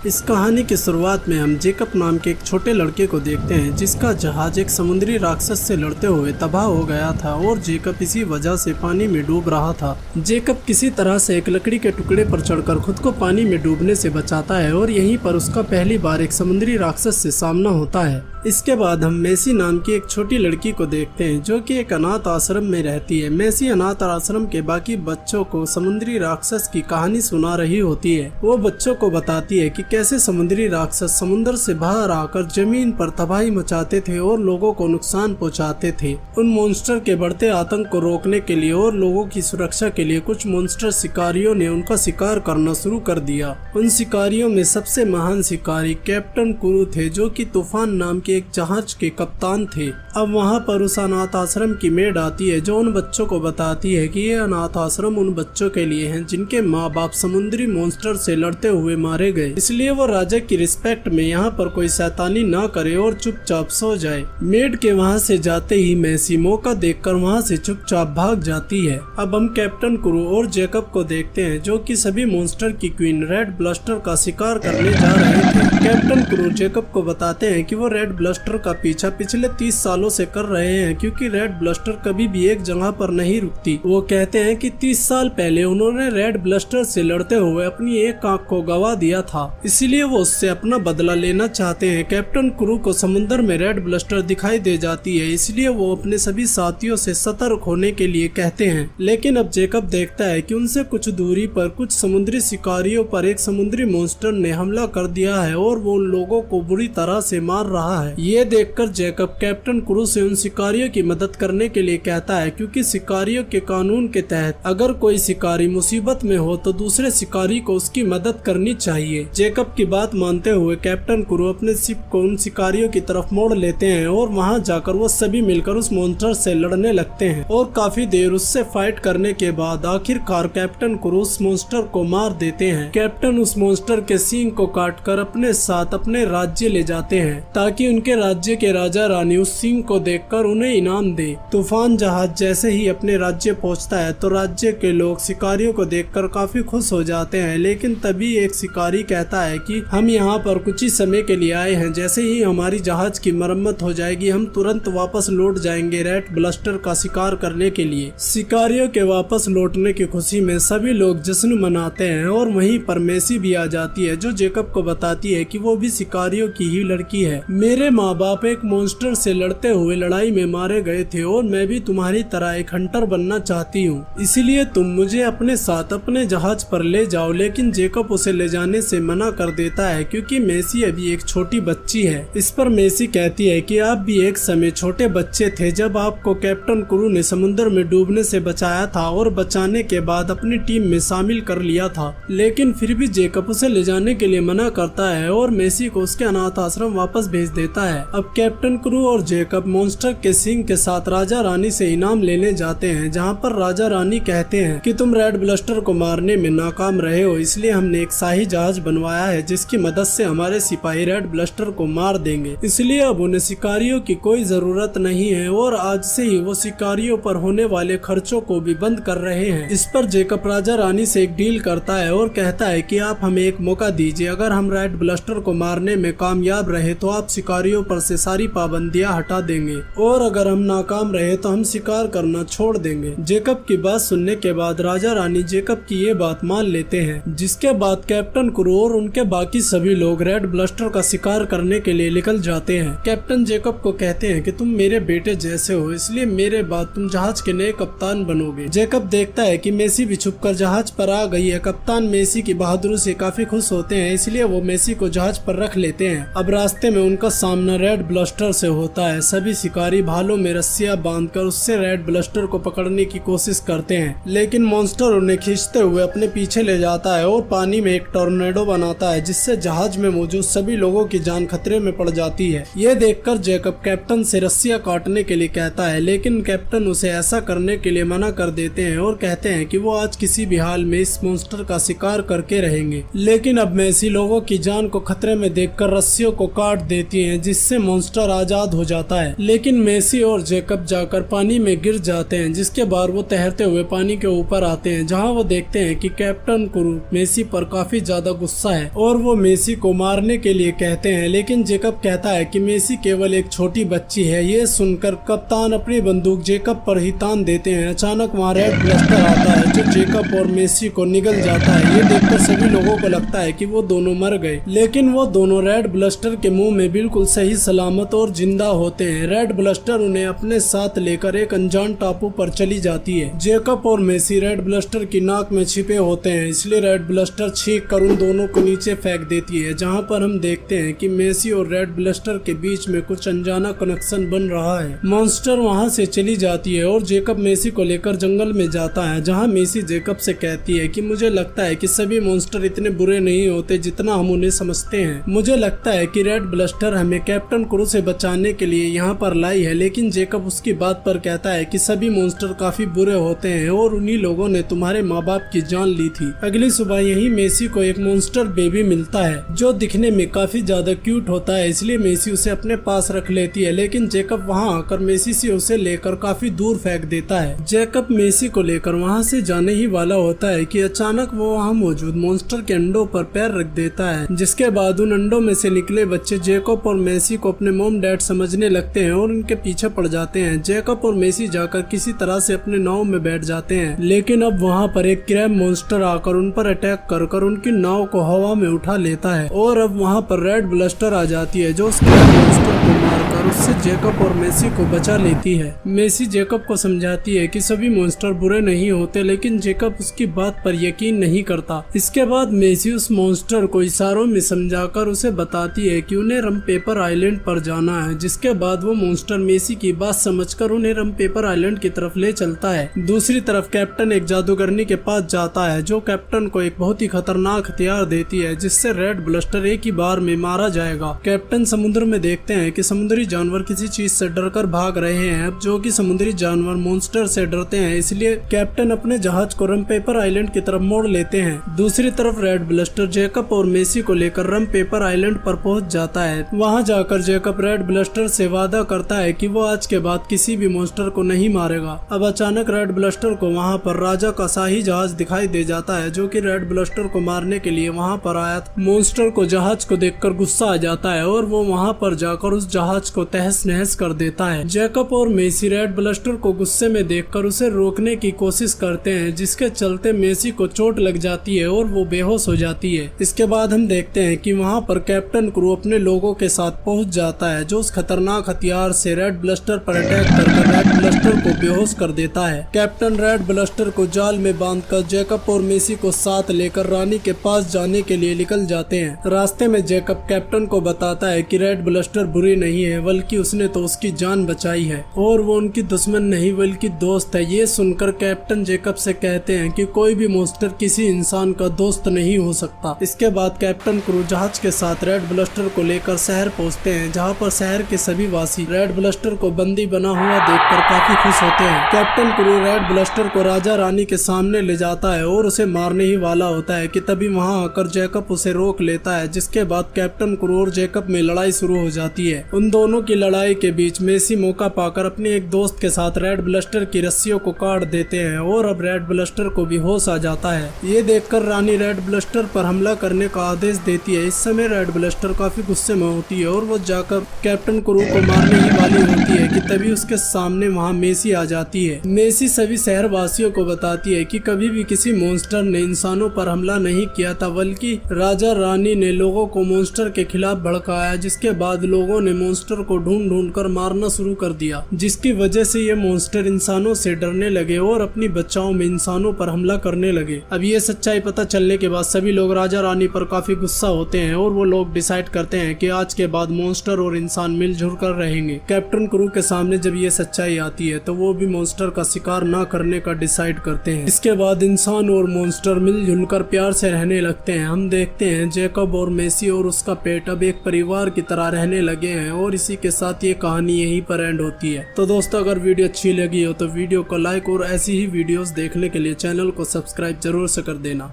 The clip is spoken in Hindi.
इस कहानी की शुरुआत में हम जेकब नाम के एक छोटे लड़के को देखते हैं जिसका जहाज एक समुद्री राक्षस से लड़ते हुए तबाह हो गया था और जेकब इसी वजह से पानी में डूब रहा था। जेकब किसी तरह से एक लकड़ी के टुकड़े पर चढ़कर खुद को पानी में डूबने से बचाता है और यहीं पर उसका पहली बार एक समुद्री राक्षस से सामना होता है। इसके बाद हम मेसी नाम की एक छोटी लड़की को देखते हैं जो कि एक अनाथ आश्रम में रहती है। मेसी अनाथ आश्रम के बाकी बच्चों को समुद्री राक्षस की कहानी सुना रही होती है। वो बच्चों को बताती है कि कैसे समुद्री राक्षस समुद्र से बाहर आकर जमीन पर तबाही मचाते थे और लोगों को नुकसान पहुंचाते थे। उन मॉन्स्टर के बढ़ते आतंक को रोकने के लिए और लोगों की सुरक्षा के लिए कुछ मॉन्स्टर शिकारियों ने उनका शिकार करना शुरू कर दिया। उन शिकारियों में सबसे महान शिकारी कैप्टन कुरु थे जो कि तूफान नाम के एक जहाज के कप्तान थे। अब वहाँ पर उस अनाथ आश्रम की मेड आती है जो उन बच्चों को बताती है कि ये अनाथ आश्रम उन बच्चों के लिए है जिनके माँ बाप समुद्री मॉन्स्टर से लड़ते हुए मारे गए, इसलिए वो राजा की रिस्पेक्ट में यहाँ पर कोई शैतानी ना करे और चुपचाप सो जाए। मेड के वहाँ से जाते ही मेसी मौका देखकर वहाँ से चुपचाप भाग जाती है। अब हम कैप्टन कुरु और जेकब को देखते हैं जो कि सभी मॉन्स्टर की क्वीन रेड ब्लस्टर का शिकार करने जा रहे थे। कैप्टन कुरु जेकब को बताते हैं कि वो रेड ब्लस्टर का पीछा पिछले 30 सालों से कर रहे हैं क्योंकि रेड ब्लस्टर कभी भी एक जगह पर नहीं रुकती। वो कहते हैं कि 30 साल पहले उन्होंने रेड ब्लस्टर से लड़ते हुए अपनी एक आंख को गवा दिया था, इसीलिए वो उससे अपना बदला लेना चाहते हैं। कैप्टन कुरु को समुद्र में रेड ब्लस्टर दिखाई दे जाती है, इसलिए वो अपने सभी साथियों से सतर्क होने के लिए कहते हैं। लेकिन अब जेकब देखता है कि उनसे कुछ दूरी पर कुछ समुद्री शिकारियों पर एक समुद्री मॉन्स्टर ने हमला कर दिया है और वो उन लोगों को बुरी तरह से मार रहा है। ये देखकर जेकब कैप्टन कुरु से उन शिकारियों की मदद करने के लिए कहता है क्योंकि शिकारियों के कानून के तहत अगर कोई शिकारी मुसीबत में हो तो दूसरे शिकारी को उसकी मदद करनी चाहिए। जेकब की बात मानते हुए कैप्टन कुरु अपने शिप को उन शिकारियों की तरफ मोड़ लेते हैं और वहां जाकर वो सभी मिलकर उस मॉन्स्टर से लड़ने लगते हैं और काफी देर उससे फाइट करने के बाद आखिरकार कैप्टन कुरु उस मॉन्स्टर को मार देते हैं। कैप्टन उस मॉन्स्टर के सींग को काटकर अपने साथ अपने राज्य ले जाते हैं ताकि उनके राज्य के राजा रानी उस सींग को देखकर उन्हें इनाम दे। तूफान जहाज जैसे ही अपने राज्य पहुंचता है तो राज्य के लोग शिकारियों को देखकर काफी खुश हो जाते हैं, लेकिन तभी एक शिकारी कहता है कि हम यहाँ पर कुछ ही समय के लिए आए हैं, जैसे ही हमारी जहाज की मरम्मत हो जाएगी हम तुरंत वापस लौट जाएंगे रेड ब्लस्टर का शिकार करने के लिए। शिकारियों के वापस लौटने की खुशी में सभी लोग जश्न मनाते हैं और वहीं पर मेसी भी आ जाती है जो जेकब को बताती है कि वो भी शिकारियों की ही लड़की है। मेरे माँ बाप एक मॉन्स्टर से लड़ते हुए लड़ाई में मारे गए थे और मैं भी तुम्हारी तरह एक हंटर बनना चाहती हूँ, इसीलिए तुम मुझे अपने साथ अपने जहाज पर ले जाओ। लेकिन जेकब उसे ले जाने से मना कर देता है क्योंकि मेसी अभी एक छोटी बच्ची है। इस पर मेसी कहती है कि आप भी एक समय छोटे बच्चे थे जब आपको कैप्टन कुरु ने समुद्र में डूबने से बचाया था और बचाने के बाद अपनी टीम में शामिल कर लिया था, लेकिन फिर भी जेकब उसे ले जाने के लिए मना करता है और मेसी को उसके अनाथ आश्रम वापस भेज देता है। अब कैप्टन कुरु और जेकब मॉन्स्टर के सिंह के साथ राजा रानी से इनाम लेने जाते हैं, जहाँ पर राजा रानी कहते हैं कि तुम रेड ब्लस्टर को मारने में नाकाम रहे हो, इसलिए हमने एक शाही जहाज बनवाया है जिसकी मदद से हमारे सिपाही रेड ब्लस्टर को मार देंगे, इसलिए अब उन्हें शिकारियों की कोई जरूरत नहीं है और आज से ही वो शिकारियों पर होने वाले खर्चों को भी बंद कर रहे हैं। इस पर जेकब राजा रानी से एक डील करता है और कहता है कि आप हमें एक मौका दीजिए, अगर हम रेड ब्लस्टर को मारने में कामयाब रहे तो आप शिकारियों पर से सारी पाबंदियां हटा देंगे और अगर हम नाकाम रहे तो हम शिकार करना छोड़ देंगे। जेकब की बात सुनने के बाद राजा रानी जेकब की ये बात मान लेते हैं, जिसके बाद कैप्टन कुरु और उनके बाकी सभी लोग रेड ब्लस्टर का शिकार करने के लिए निकल जाते हैं। कैप्टन जेकब को कहते हैं कि तुम मेरे बेटे जैसे हो, इसलिए मेरे बाद तुम जहाज के नए कप्तान बनोगे। जेकब देखता है कि मेसी भी छुपकर जहाज पर आ गई है। कप्तान मेसी की बहादुरी से काफी खुश होते हैं, इसलिए वो मेसी को जहाज पर रख लेते हैं। अब रास्ते में उनका सामना रेड ब्लस्टर से होता है। सभी शिकारी भालों में रस्सियां बांधकर उससे रेड ब्लस्टर को पकड़ने की कोशिश करते हैं, लेकिन मॉन्स्टर उन्हें खींचते हुए अपने पीछे ले जाता है और पानी में एक टॉर्नेडो बनाता है जिससे जहाज में मौजूद सभी लोगों की जान खतरे में पड़ जाती है। ये देखकर जेकब कैप्टन से रस्सियां काटने के लिए कहता है, लेकिन कैप्टन उसे ऐसा करने के लिए मना कर देते हैं और कहते हैं कि वो आज किसी भी हाल में इस मॉन्स्टर का शिकार करके रहेंगे। लेकिन अब मेसी लोगों की जान को खतरे में देखकर रस्सियों को काट देती है जिससे मॉन्स्टर आजाद हो जाता है, लेकिन मेसी और जेकब जाकर पानी में गिर जाते हैं, जिसके बाद वो तैरते हुए पानी के ऊपर आते हैं जहाँ वो देखते हैं कि कैप्टन कुरु मेसी पर काफी ज्यादा गुस्सा है और वो मेसी को मारने के लिए कहते हैं, लेकिन जेकब कहता है कि मेसी केवल एक छोटी बच्ची है। ये सुनकर कप्तान अपनी बंदूक जेकब पर ही तान देते हैं। अचानक वहाँ रेड ब्लस्टर आता है जो जेकब और मेसी को निगल जाता है। ये देखकर सभी लोगों को लगता है कि वो दोनों मर गए, लेकिन वो दोनों रेड ब्लस्टर के मुंह में बिल्कुल सही सलामत और जिंदा होते हैं। रेड ब्लस्टर उन्हें अपने साथ लेकर एक अनजान टापू पर चली जाती है। जेकब और मेसी रेड ब्लस्टर की नाक में छिपे होते हैं, इसलिए रेड ब्लस्टर छींक कर उन दोनों को नीचे फेंक देती है, जहां पर हम देखते हैं कि मेसी और रेड ब्लस्टर के बीच में कुछ अनजाना कनेक्शन बन रहा है। मॉन्स्टर वहां से चली जाती है और जेकब मेसी को लेकर जंगल में जाता है, जहां मेसी जेकब से कहती है कि मुझे लगता है कि सभी मॉन्स्टर इतने बुरे नहीं होते जितना हम उन्हें समझते हैं। मुझे लगता है कि रेड ब्लस्टर हमें कैप्टन क्रू से बचाने के लिए यहाँ पर लाई है, लेकिन जेकब उसकी बात पर कहता है कि सभी मॉन्स्टर काफी बुरे होते हैं और उन्हीं लोगों ने तुम्हारे माँ बाप की जान ली थी। अगली सुबह यही मेसी को एक मॉन्स्टर बेबी मिलता है जो दिखने में काफी ज्यादा क्यूट होता है, इसलिए मेसी उसे अपने पास रख लेती है, लेकिन जेकब वहां आकर मेसी से उसे लेकर काफी दूर फेंक देता है। जेकब मेसी को लेकर वहां से जाने ही वाला होता है कि अचानक वो वहां मौजूद मॉन्स्टर के अंडों पर पैर रख देता है, जिसके बाद उन अंडों में से निकले बच्चे जेकब और मेसी को अपने मॉम डैड समझने लगते हैं और उनके पीछे पड़ जाते हैं। जेकब और मेसी जाकर किसी तरह से अपने नाव में बैठ जाते हैं, लेकिन अब वहाँ पर एक क्रैब मॉन्स्टर आकर उन पर अटैक कर उनकी नाव को हवा में उठा लेता है और अब वहाँ पर रेड ब्लस्टर आ जाती है जो उस क्रैब मॉन्स्टर को मारकर उससे जेकब और मेसी को बचा लेती है। मेसी जेकब को समझाती है कि सभी मॉन्स्टर बुरे नहीं होते, लेकिन जेकब उसकी बात पर यकीन नहीं करता। इसके बाद मेसी उस मॉन्स्टर को इशारों में समझाकर उसे बताती है कि उन्हें रम पेपर आइलैंड पर जाना है, जिसके बाद वो मॉन्स्टर मेसी की बात समझकर उन्हें रम पेपर आइलैंड की तरफ ले चलता है। दूसरी तरफ कैप्टन एक जादूगरनी के पास जाता है जो कैप्टन को एक बहुत ही खतरनाक हथियार देती है, जिससे रेड ब्लस्टर एक ही बार में मारा जाएगा। कैप्टन समुद्र में देखते हैं कि समुद्री जानवर किसी चीज से डरकर भाग रहे हैं, जो कि समुद्री जानवर मॉन्स्टर से डरते हैं, इसलिए कैप्टन अपने जहाज को रम पेपर आइलैंड की तरफ मोड़ लेते हैं। दूसरी तरफ रेड ब्लस्टर जेकब और मेसी को लेकर रम पेपर आइलैंड पर पहुंच जाता है। वहां जाकर जेकब रेड ब्लस्टर से वादा करता है कि वो आज के बाद किसी भी मॉन्स्टर को नहीं मारेगा। अब अचानक रेड ब्लस्टर को वहां पर राजा का शाही जहाज दिखाई दे जाता है, जो कि रेड ब्लस्टर को मारने के लिए वहां पर आया था। मॉन्स्टर को जहाज को देखकर गुस्सा आ जाता है और वो वहां पर जाकर उस जहाज को तहस नहस कर देता है। जेकब और मेसी रेड ब्लस्टर को गुस्से में देखकर उसे रोकने की कोशिश करते हैं, जिसके चलते मेसी को चोट लग जाती है और वो बेहोश हो जाती है। इसके बाद हम देखते हैं कि वहां पर कैप्टन क्रू अपने लोगों के साथ पहुंच जाता है, जो उस खतरनाक हथियार से रेड ब्लस्टर पर अटैक कर रेड ब्लस्टर को बेहोश कर देता है। कैप्टन रेड ब्लस्टर को जाल में बांधकर जेकब और मेसी को साथ लेकर रानी के पास जाने के लिए निकल जाते हैं। रास्ते में जेकब कैप्टन को बताता है कि रेड ब्लस्टर बुरी नहीं है, बल्कि उसने तो उसकी जान बचाई है और वो उनकी दुश्मन नहीं बल्कि दोस्त है। ये सुनकर कैप्टन जेकब से कहते हैं कि कोई भी मॉन्स्टर किसी इंसान का दोस्त नहीं हो सकता। इसके बाद कैप्टन क्रू जहाज के साथ रेड ब्लस्टर को लेकर शहर पहुंचते हैं, जहां पर शहर के सभी वासी रेड ब्लस्टर को बंदी बना हुआ देखकर काफी खुश होते हैं। कैप्टन क्रू रेड ब्लस्टर को राजा रानी के सामने ले जाता है और उसे मारने ही वाला होता है कि तभी वहां आकर जेकब उसे रोक लेता है, जिसके बाद कैप्टन क्रू और जेकब में लड़ाई शुरू हो जाती है। उन दोनों की लड़ाई के बीच मेसी मौका पाकर अपने एक दोस्त के साथ रेड ब्लस्टर की रस्सियों को काट देते हैं और अब रेड ब्लस्टर को भी होश आ जाता है। ये देखकर रानी रेड ब्लस्टर पर हमला करने का आदेश देती है। इस समय रेड ब्लस्टर काफी गुस्से में होती है और वो जाकर कैप्टन क्रू को मारने ही वाली होती है कि तभी उसके सामने वहाँ मेसी आ जाती है। मेसी सभी शहर वासियों को बताती है कि कभी भी किसी मॉन्स्टर ने इंसानों पर हमला नहीं किया था, बल्कि राजा रानी ने लोगों को मॉन्स्टर के खिलाफ भड़काया, जिसके बाद लोगों ने मॉन्स्टर को ढूंढ कर मारना शुरू कर दिया, जिसकी वजह से ये मॉन्स्टर इंसानों से डरने लगे और अपनी बच्चाओं में इंसानों पर हमला करने लगे। अब ये सच्चाई पता चलने के बाद सभी लोग राजा रानी पर काफी गुस्सा होते हैं और वो लोग डिसाइड करते हैं कि आज के बाद मॉन्स्टर और इंसान मिलजुल कर रहेंगे। कैप्टन क्रू के सामने जब ये सच्चाई आती है तो वो भी मॉन्स्टर का शिकार न करने का डिसाइड करते हैं। इसके बाद इंसान और मॉन्स्टर मिलजुल कर प्यार से रहने लगते हैं। हम देखते हैं जेकब और मेसी और उसका पेट अब एक परिवार की तरह रहने लगे हैं और इसी के साथ ये कहानी यहीं पर एंड होती है। तो दोस्तों, अगर वीडियो अच्छी लगी हो तो वीडियो को लाइक और ऐसी ही वीडियोस देखने के लिए चैनल को सब्सक्राइब जरूर से कर देना।